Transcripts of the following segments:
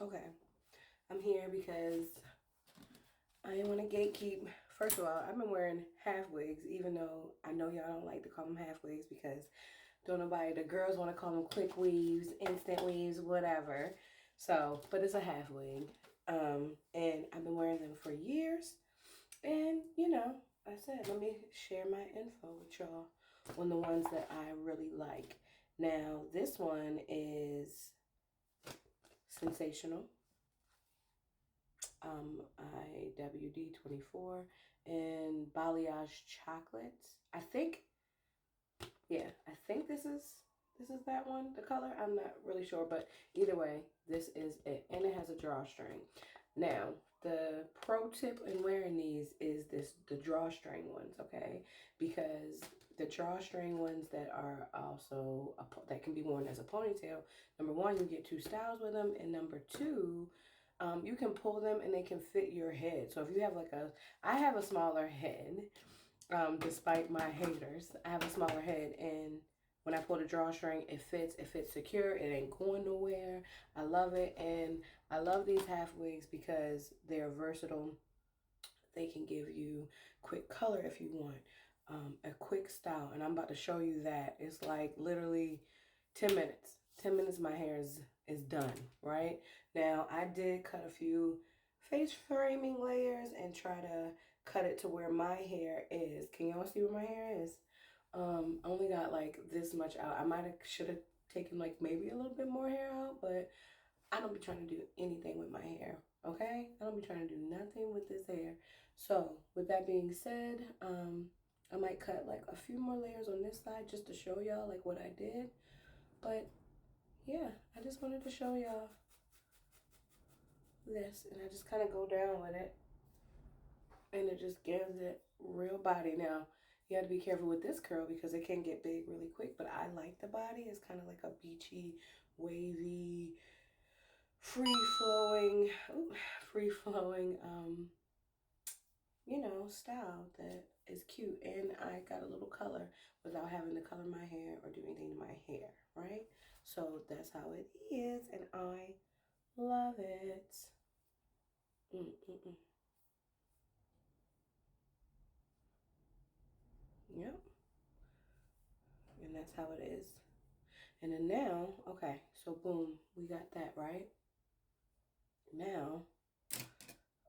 Okay, I'm here because I didn't want to gatekeep. First of all, I've been wearing half wigs, even though I know y'all don't like to call them half wigs because don't nobody, the girls want to call them quick weaves, instant weaves, whatever. So, but it's a half wig. And I've been wearing them for years. And, I said, let me share my info with y'all on the ones that I really like. Now, this one is Sensational. IWD 24 and balayage chocolates. I think this is that one, the color. I'm not really sure, but either way, this is it. And it has a drawstring. Now, the pro tip in wearing these is the drawstring ones, okay? Because the drawstring ones that are also that can be worn as a ponytail, number one, you get two styles with them, and number two, you can pull them and they can fit your head. So if you have I have a smaller head, despite my haters. I have a smaller head, and when I pull the drawstring, it fits secure, it ain't going nowhere. I love it, and I love these half wigs because they're versatile. They can give you quick color if you want, a quick style, and I'm about to show you that. It's like literally 10 minutes. 10 minutes my hair is done, right? Now, I did cut a few face framing layers and try to cut it to where my hair is. Can y'all see where my hair is? I only got like this much out. I should have taken like maybe a little bit more hair out, but I don't be trying to do anything with my hair, okay? I don't be trying to do nothing with this hair. So, with that being said, I might cut like a few more layers on this side just to show y'all like what I did. But yeah, I just wanted to show y'all this, and I just kind of go down with it, and it just gives it real body. Now, you have to be careful with this curl because it can get big really quick, but I like the body. It's kind of like a beachy, wavy, free-flowing, free-flowing, style that is cute. And I got a little color without having to color my hair or do anything to my hair, right? So that's how it is, and I love it. Mm-mm-mm. Yep. And that's how it is. And then now, okay, so boom, we got that, right? Now,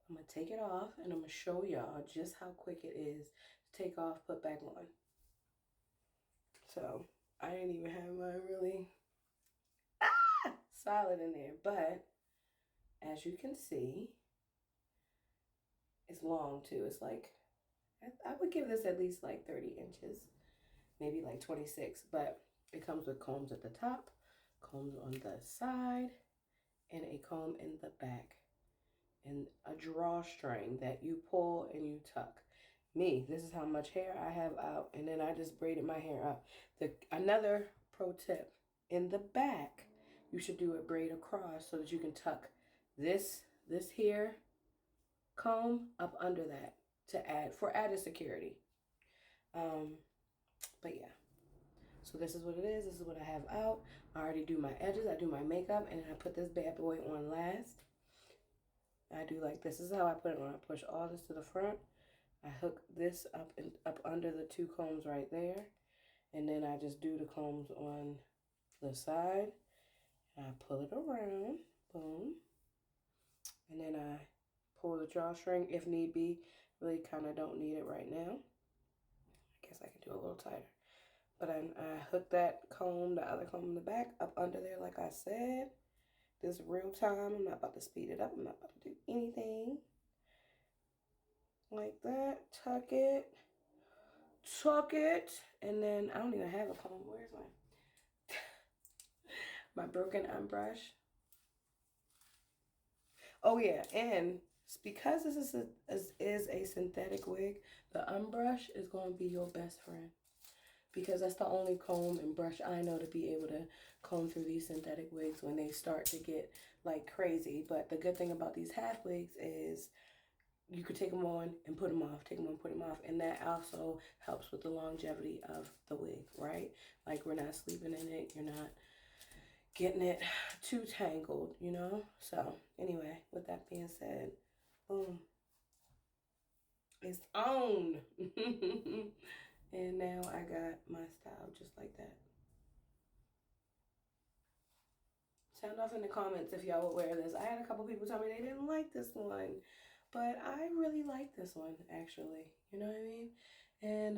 I'm going to take it off, and I'm going to show y'all just how quick it is to take off, put back on. So, I didn't even have mine really solid in there, but as you can see, it's long too. It's like, I would give this at least like 30 inches, maybe like 26, but it comes with combs at the top, combs on the side, and a comb in the back, and a drawstring that you pull and you tuck. This is how much hair I have out, and then I just braided my hair up. Another pro tip, in the back, you should do a braid across so that you can tuck this here comb up under that for added security. But yeah, so this is what it is. This is what I have out. I already do my edges, I do my makeup, and then I put this bad boy on last. I do like this. This is how I put it on. I push all this to the front. I hook this up and up under the two combs right there. And then I just do the combs on the side. And I pull it around. Boom. And then I pull the drawstring if need be. Really kind of don't need it right now. I guess I can do a little tighter. But I hook that comb, the other comb in the back, up under there like I said. This real time. I'm not about to speed it up. I'm not about to do anything. Like that. Tuck it. And then I don't even have a comb. Where's my broken brush? Oh yeah, and because this is a synthetic wig, the brush is going to be your best friend, because that's the only comb and brush I know to be able to comb through these synthetic wigs when they start to get like crazy. But the good thing about these half wigs is you could take them on and put them off, take them on, put them off, and that also helps with the longevity of the wig, right? Like, we're not sleeping in it, you're not getting it too tangled, you know? So anyway, with that being said, boom. It's on. And now I got my style just like that. Sound off in the comments if y'all would wear this. I had a couple people tell me they didn't like this one, but I really like this one actually. You know what I mean? And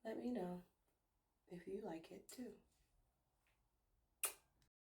let me know if you like it too.